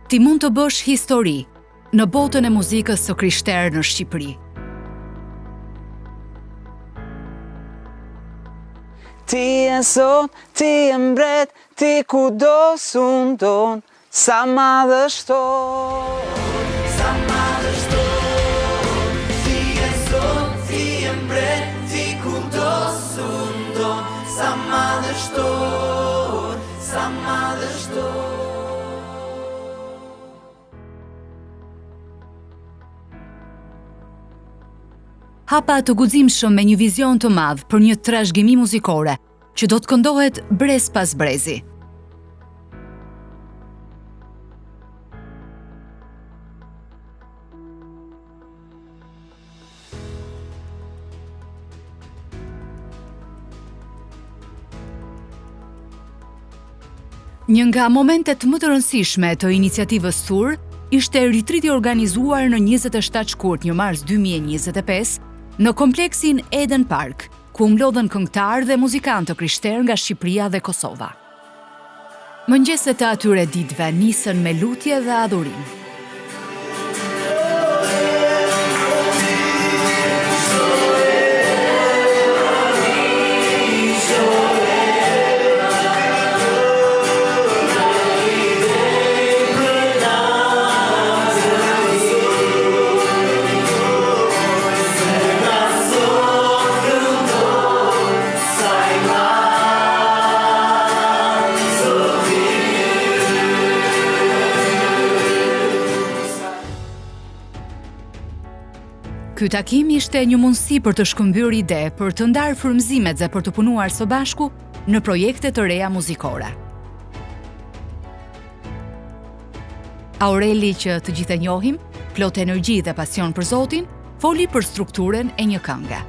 Ti mund të bësh histori në botën e muzikës së krishterë në Shqipëri. Ti e sot, ti e mbret, ti kudo sundon, sa madhe shton. Sa madhe shton. Ti e sot, ti e mbret, ti kudo sundon, sa madhe shton, sa madhe shton. Hapa të guximshëm me një vizion të madh për një trashëgimi muzikore që do të këndohet brez pas brezi. Një nga momentet më të rëndësishme të iniciativës Sur ishte ritriti organizuar në 27 shkurt një mars 2025 në kompleksin Eden Park, ku mblodhen këngëtarë dhe muzikantë të krishterë nga Shqipëria dhe Kosova. Mëngjeset e atyre ditëve nisën me lutje dhe adhurim. Ky takim ishte një mundësi për të shkëmbyer ide, për të ndarë frymëzimet dhe për të punuar së bashku në projekte të reja muzikore. Aureli, që të gjithë e njohim, plot energji dhe pasion për Zotin, foli për strukturën e një kënge.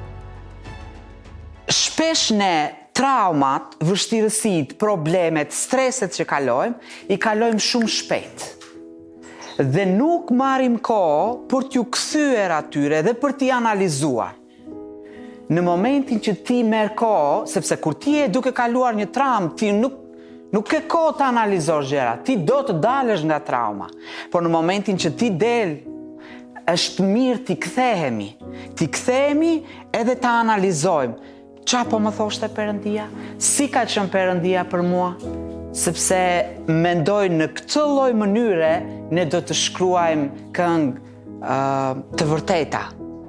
Shpesh ne traumat, vështirësitë, problemet, streset që kalojmë, i kalojmë shumë shpejt. Dhe nuk marrim kohë për t'ju kthyer atyre dhe për t'i analizuar. Në momentin që ti merr kohë, sepse kur ti je duke kaluar një traumë, ti nuk ke kohë të analizosh gjëra, ti do të dalësh nga trauma. Por në momentin që ti del, është mirë t'i kthehemi edhe ta analizojmë. Qa po më thoshte Perëndia? Si ka qenë Perëndia për mua? Sepse mendoj në këtë lloj mënyre ne do të shkruajmë këngë të vërteta.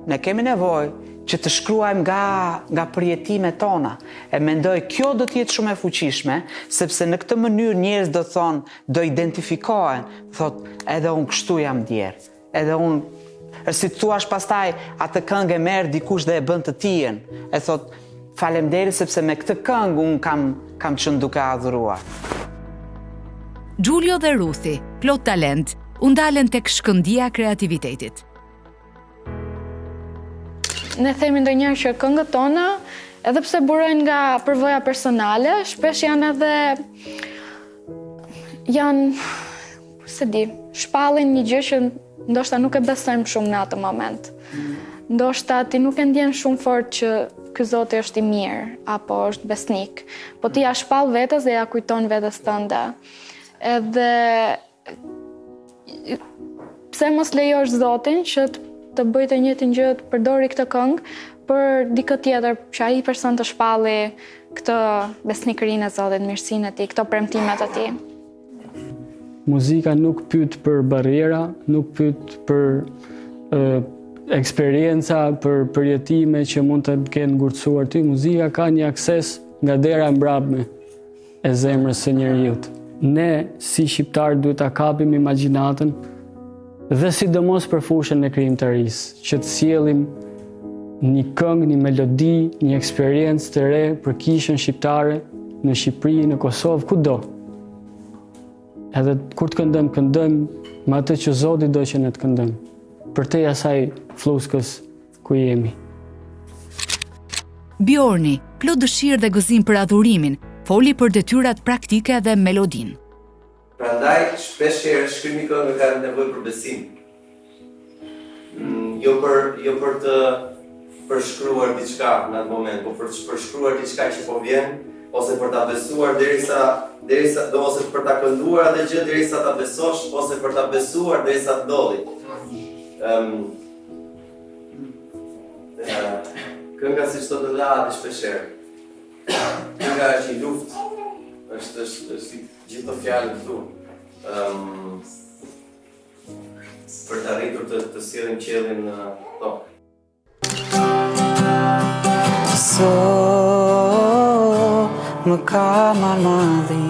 Ne kemi nevojë që të shkruajmë nga përjetimet tona. E mendoj kjo do të jetë shumë e fuqishme, sepse në këtë mënyrë njerëz do thonë, do identifikohen, thotë edhe unë kështu jam djerë, edhe unë, si të thuash pastaj atë këngë e merr dikush dhe e bën të tijen, e thotë faleminderit sepse me këtë këngë unë kam qenë duke adhuruar. Giulio dhe Ruthi, plot talent, u ndalen tek shkëndija kreativitetit. Ne themi ndonjëherë që këngët tona, edhe pse burojnë nga përvoja personale, shpesh shpallin një gjë që ndoshta nuk e besojmë shumë në atë moment. Ndoshta ti nuk e ndjen shumë fort që ky Zoti është i mirë apo është besnik, po ti ja shpall vetes dhe ja kujton vetes tënde. Edhe pse mos lejosh Zotin që të bëjë të njëjtin gjë, të përdori këtë këngë për dikë tjetër, që ai person të shpalli këtë besnikërinë e Zotit, mirësinë e tij, këto premtimet e tij. Muzika nuk pyet për barriera, nuk pyet për eksperienca, për përjetime që mund të kenë ngurtësuar ty. Muzika ka një akses nga dera e mbrapsme e zemrës së njeriut. Ne, si shqiptarë, duhet ta kapim imagjinatën dhe sidomos për fushën e krijimtarisë, që të sjellim një këngë, një melodi, një eksperiencë të re për kishën shqiptare në Shqipëri, në Kosovë, kudo. Edhe kur të këndojmë me atë që Zoti do që ne të këndojmë, për te asaj fluskës ku jemi. Bjorni, plot dëshirë dhe gëzim për adhurimin, foli për detyrat praktike dhe melodin. Prandaj, shpesh herë shkrimi këngë ka nevojë për besim. Jo për të përshkruar diçka në atë moment, po për përshkruar diçka që po vjen, ose për ta besuar derisa ose për ta kënduar atë gjë derisa ta besosh, ose për ta besuar derisa të ndodhi. Kënga si çdo të lahet shpeshherë. Kënga është një luftë. Është si gjithë të fjalët këtu. Për të arritur të sillim qiellin në tokë. So më ka marrë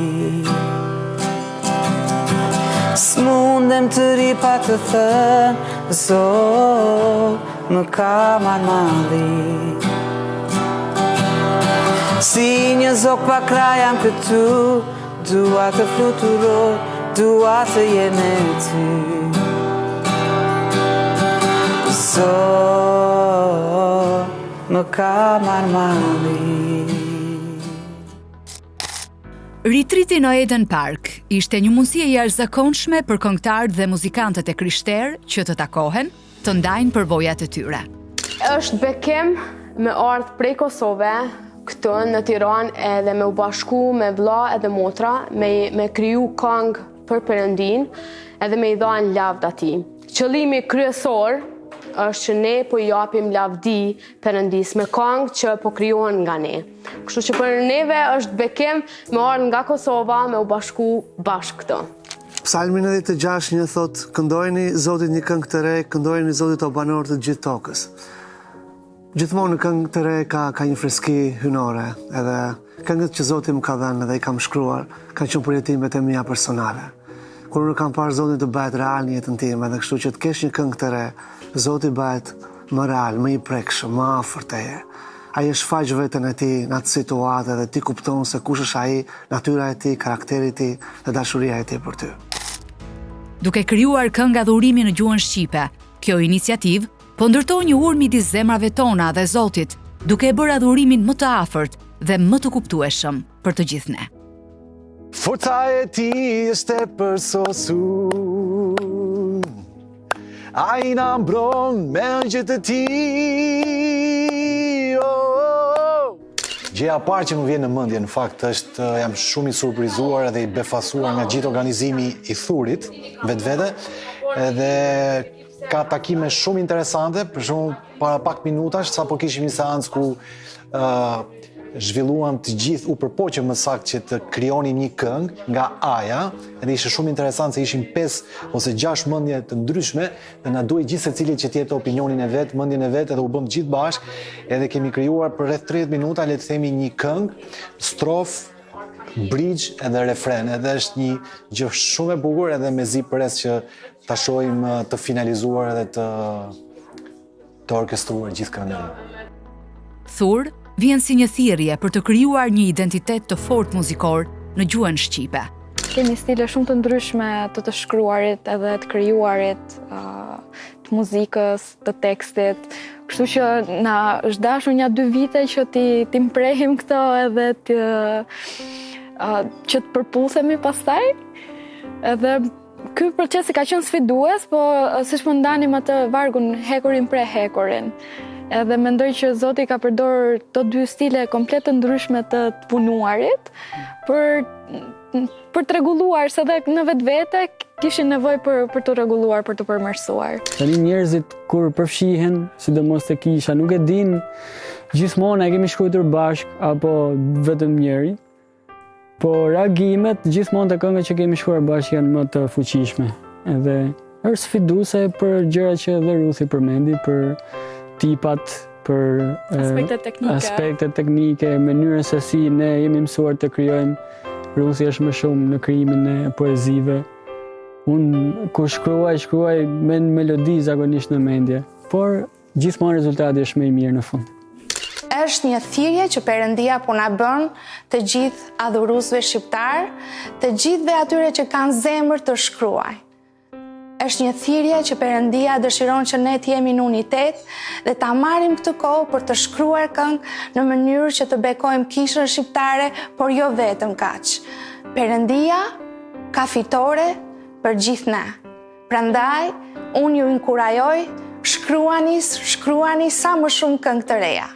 s'mundem të ri pa të thënë, Zot më ka marrë si një zog pa kraj jam këtu, dua të fluturoj, dua të jem me ty. Zot më ka marrë. Ritriti në Eden Park ishte një mundësi e jashtëzakonshme për këngëtarët dhe muzikantët e krishterë që të takohen, të ndajnë përvojat e tyre. Është bekim me ardhë prej Kosove, këtu në Tiranë edhe me u bashku me vlla edhe motra, me kriju këngë për Perëndin edhe me i dhanë lavd atij. Qëllimi kryesor është që ne po i japim lavdi Perëndis me këngë që po krijohen nga ne. Kështu që për neve është bekim me ardhë nga Kosova me u bashku bashkë këtu. Psalmi 96 thot, këndojeni Zotit një këngë të re, këndojeni Zotit o banorë të gjithë tokës. Gjithmonë në këngë të re ka një freski hynore, edhe këngët që Zoti më ka dhënë edhe i kam shkruar, kanë qenë përjetimet e mia personale. Kur unë kam parë Zotin të bëhet real në jetën time, edhe kështu që të kesh një këngë të re, Zoti bëhet më real, më i prekshëm, më afër teje. Ai e shfaq veten e tij në atë situatë dhe ti kupton se kush është ai, natyra e tij, karakteri i tij dhe dashuria e tij për ty. Duke krijuar këngë adhurimi në gjuhën shqipe, kjo iniciativë po ndërtoi një ur midis zemrave tona dhe Zotit, duke e bërë adhurimin më të afërt dhe më të kuptueshëm për të gjithë ne. Forca e tij është e përsosur, ai na mbron me ëngjët e tij. Gjëja e parë që më vjen në mendje në fakt është jam shumë i surprizuar edhe i befasuar nga gjithë organizimi i Thurit vetvete, edhe ka takime shumë interesante, për shembull para pak minutash sapo kishim një seancë ku zhvilluam të gjithë, u përpoqëm më saktë që të krijonin një këngë nga Aja, edhe ishte shumë interesant se ishin 5 ose 6 mendje të ndryshme dhe na duhej gjithë secili që të jepte opinionin e vet, mendjen e vet, edhe u bëm gjithë bashkë, edhe kemi krijuar për rreth 30 minuta, le të themi një këngë, strofë, bridge edhe refren, edhe është një gjë shumë e bukur edhe mezi pres që ta shohim të finalizuar edhe të orkestruar gjithë këngën. Thur vjen si një thirrje për të krijuar një identitet të fortë muzikor në gjuhën shqipe. Kemi stile shumë të ndryshme të shkruarit edhe të krijuarit, të muzikës, të tekstit. Kështu që na është dashur një 2 vite që ti mprehim këto edhe që të përputhemi pastaj. Edhe ky proces ka qenë sfidues, po siç po ndanim atë vargun hekurin pre hekurin. Edhe mendoj që Zoti ka përdorur të 2 stile komplet të ndryshme të punuarit për të rregulluar, se dhe në vetvete kishin nevojë për të rregulluar, për të përmirësuar. Tani njerëzit kur përfshihen, sidomos te kisha, nuk e din gjithmonë a kemi shkruar bashk apo vetëm njëri. Po reagimet gjithmonë te këngët që kemi shkruar bashkë janë më të fuqishme. Edhe është sfiduese për gjërat që edhe Ruthi përmendi, për tipat, për aspektet teknike, mënyrën se si ne jemi mësuar të krijojmë. Ruthi është më shumë në krijimin e poezive. Unë kur shkruaj me melodi zakonisht në mendje, por gjithmonë rezultati është më i mirë në fund. Është një thirrje që Perëndia po na bën të gjithë adhuruesve shqiptar, të gjithëve atyre që kanë zemër të shkruajnë. Është një thirrje që Perëndia dëshiron që ne të jemi në unitet dhe ta marrim këtë kohë për të shkruar këngë në mënyrë që të bekojmë kishën shqiptare, por jo vetëm kaq. Perëndia ka fitore për gjithë ne. Prandaj, unë ju inkurajoj shkruani sa më shumë këngë të reja.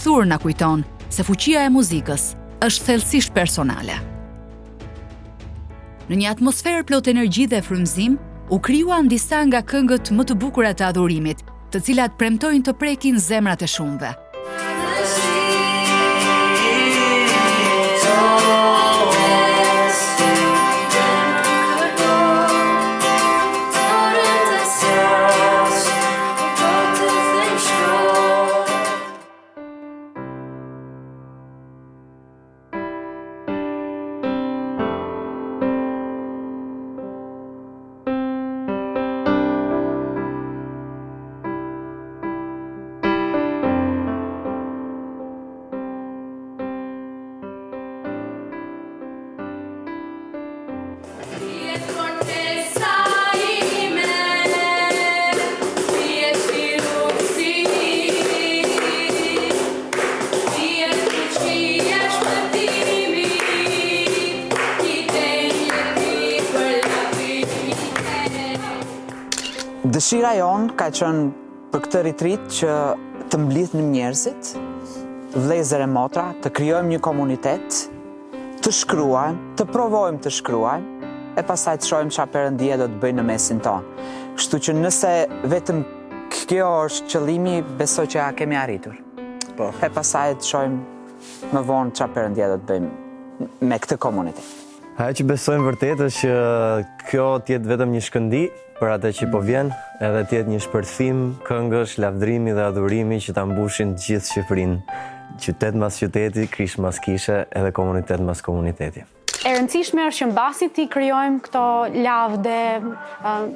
Thur na kujton se fuqia e muzikës është thellësisht personale. Në një atmosferë plot energji dhe frymëzim, u krijuan disa nga këngët më të bukura të adhurimit, të cilat premtojnë të prekin zemrat e shumëve. Dëshira jonë ka qenë për këtë retreat që të mblidhnim njerëzit, vëllezër e motra, të krijojmë një komunitet, të shkruajmë, të provojmë të shkruajmë, e pastaj të shohim çfarë Perëndia do të bëjë në mesin tonë. Kështu që nëse vetëm kjo është qëllimi, besoj që ja kemi arritur. Po. E pastaj të shohim më vonë çfarë Perëndia do të bëjmë me këtë komunitet. Ajo që besojmë vërtet është që kjo t'jetë vetëm një shkëndi për atë që po vjen, edhe t'jetë një shpërthim këngësh, lavdërimi dhe adhurimi që ta mbushin të gjithë Shqipërinë, qytet mas qyteti, kish mas kishe, edhe komunitet mas komuniteti. E rëndësishme është që mbasi ti krijojmë këto lavde,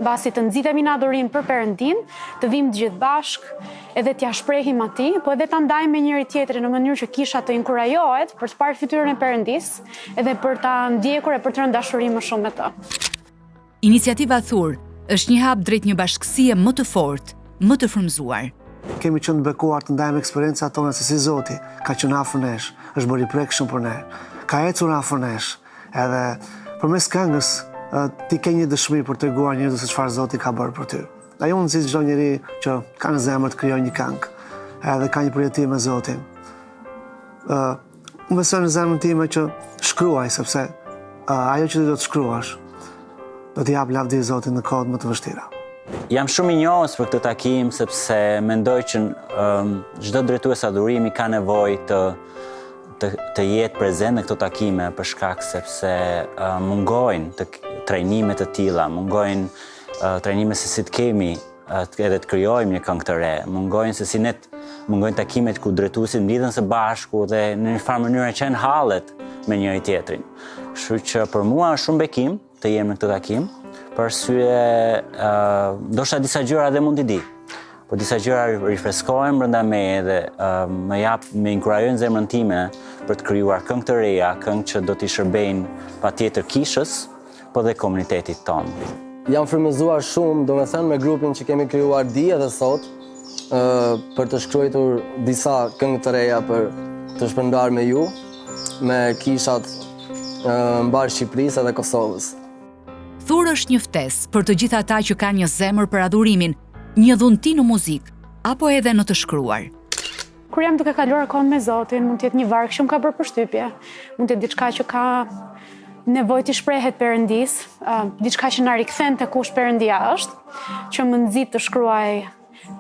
mbasi të nxitemi në adhurim për Perëndin, të vim të gjithë bashkë, edhe t'ja shprehim atij, po edhe ta ndajmë me njëri tjetrin në mënyrë që kisha të inkurajohet për të parë fytyrën e Perëndis, edhe për ta ndjekur e për të rënë dashuri më shumë me të. Iniciativa Thur është një hap drejt një bashkësie më të fortë, më të frymëzuar. Kemi qenë të bekuar të ndajmë eksperiencat tona se si Zoti ka qenë afër nesh, është bërë i prekshëm për ne, ka ecur afër nesh, edhe përmes këngës ti ke një dëshmi për treguar njerëzve se çfarë Zoti ka bërë për ty. Ai unë si çdo njeri që ka në zemër të krijojë një këngë, edhe ka një përjetim me Zotin. Unë besoj në zemrën time që shkruaj, sepse ajo që ti do të shkruash do t'i jap lavdi Zotit në kohët më të vështira. Jam shumë i njohës për këtë takim sepse mendoj që çdo drejtues adhurimi ka nevojë të jetë prezent në këto takime për shkak sepse mungojnë trajnime të tilla, mungojnë trajnime se si të kemi edhe të krijojmë një këngë të re, mungojnë takimet ku drejtuesit mblidhen së bashku dhe në një farë mënyrë qenë hallet me njëri tjetrin. Kështu që për mua është shumë bekim të jem në këtë takim, për arsye ndoshta disa gjëra dhe mund t'i di. Po disa gjëra rifreskohen brenda meje dhe më inkurajojnë zemrën time për të krijuar këngë të reja, këngë që do t'i shërbejnë patjetër kishës, po dhe komunitetit tonë. Jam frymëzuar shumë, domethënë me grupin që kemi krijuar dje dhe sot, për të shkruar disa këngë të reja për të shpërndar me ju, me kishat mbar Shqipërisë edhe Kosovës. Thur është një ftesë për të gjithë ata që kanë një zemër për adhurimin, një dhunti në muzikë, apo edhe në të shkruar. Kur jam duke kaluar kohën me Zotin, mund të jetë një varg që më ka bërë përshtypje, mund të jetë diçka që ka nevojë të shprehet Perëndis, diçka që na rikthen te kush Perëndia është, që më nxit të shkruaj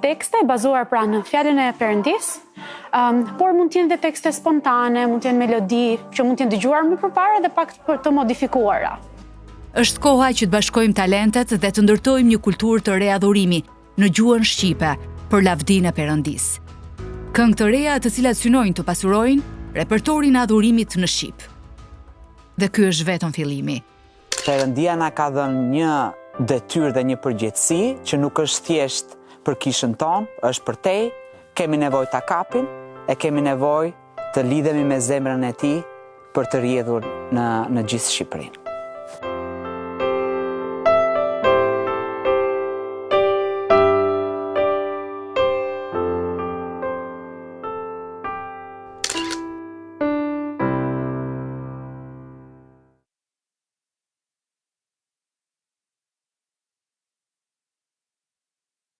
tekste bazuar pra në fjalën e Perëndis, por mund të jenë dhe tekste spontane, mund të jenë melodi që mund të jenë dëgjuar më përpara dhe pak të modifikuara. Është koha që të bashkojmë talentet dhe të ndërtojmë një kulturë të re adhurimi në gjuhën shqipe për lavdinë e Perëndis. Këngë të reja të cilat synojnë të pasurojnë repertorin e adhurimit në shqip. Dhe ky është vetëm fillimi. Perëndia na ka dhënë një detyrë dhe një përgjegjësi që nuk është thjesht për kishën tonë, është për te, kemi nevojë ta kapim e kemi nevojë të lidhemi me zemrën e tij për të rrjedhur në gjithë Shqipërinë.